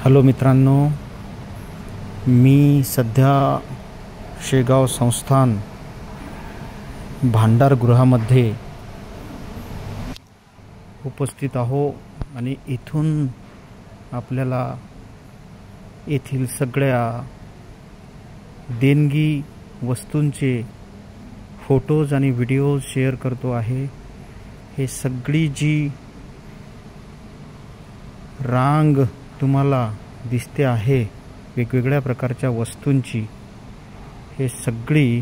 Hello मित्रांनो, मी सध्या शेगाव संस्थान भांडारगृहामध्ये उपस्थित आहो आणि इथून आपल्याला येथील सगळ्या देणगी वस्तूंचे फोटोज आणि व्हिडिओज शेअर करतो आहे। हे सगळी जी रांग तुम्हाला दिसते आहे वेगवेगळ्या प्रकारच्या वस्तूंची, हे सगळी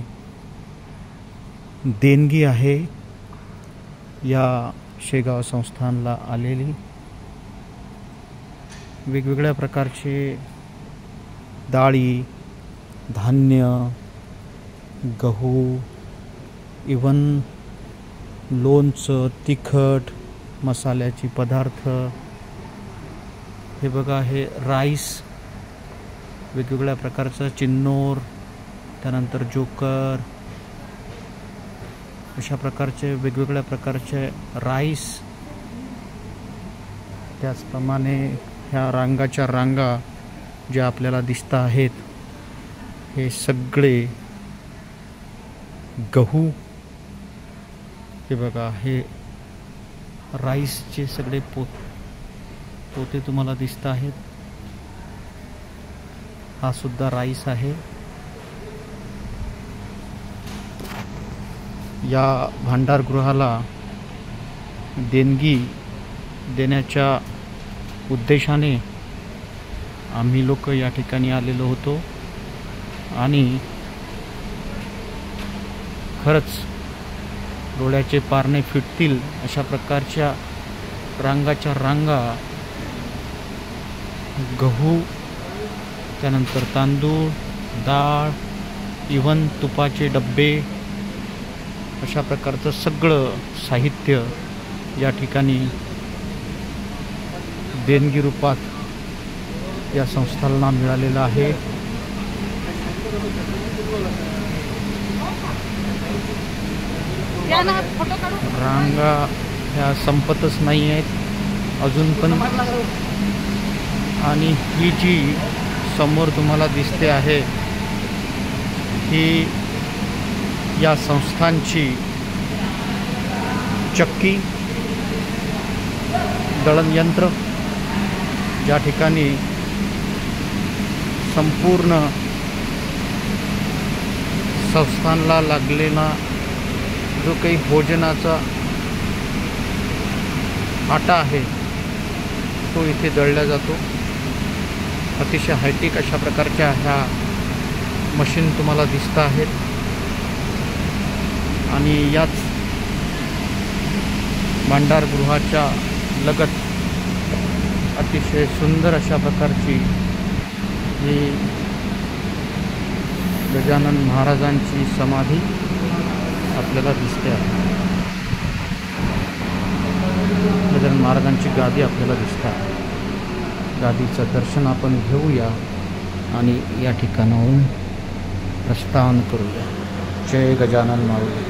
देणगी आहे या शेगाव संस्थानला आलेली। वेगवेगळ्या प्रकारचे डाळी, धान्य, गहू, इवन लोणचं, तिखट, मसाल्याचे पदार्थ, हे बघा, हे राईस, वेगवेगळ्या प्रकारचं चिन्नोर, त्यानंतर जोकर, अशा प्रकारचे वेगवेगळ्या प्रकारचे राईस। त्याचप्रमाणे ह्या रांगाच्या रांगा ज्या आपल्याला दिसत आहेत, हे सगळे गहू, हे बघा, हे राईसचे सगळे पोते तुम्हाला दिसत आहेत। हा सुद्धा राईस आहे। या भांडारगृहाला देणगी देण्याच्या उद्देशाने आम्ही लोक या ठिकाणी आलेलो होतो आणि खरंच डोळ्याचे पारणे फिटतील अशा प्रकारच्या रांगाच्या रांगा, गहू, त्यानंतर तांदूळ, डाळ, इवन तुपाचे डब्बे, अशा प्रकारचं सगळं साहित्य या ठिकाणी देणगी रूपात या संस्थांना मिळालेलं आहे। रांगा ह्या संपतच नाही आहेत अजून पण, आणि ही जी समोर तुम्हाला दिसते आहे ही या संस्थांची चक्की, दळण यंत्र, ज्या ठिकाणी संपूर्ण संस्थानला लागलेला जो काही भोजनाचा आटा आहे तो इथे दळला जातो। अतिशय हायटेक अशा प्रकारच्या ह्या मशीन तुम्हाला दिसत आहेत आणि याच भांडारगृहाच्या लगत अतिशय सुंदर अशा प्रकारची ही गजानन महाराजांची समाधी आपल्याला दिसते आहे। गजानन महाराजांची गादी आपल्याला दिसते आहे। गादीचं दर्शन आपण घेऊया आणि या ठिकाणाहून प्रस्थान करूया। जय गजानन माऊली।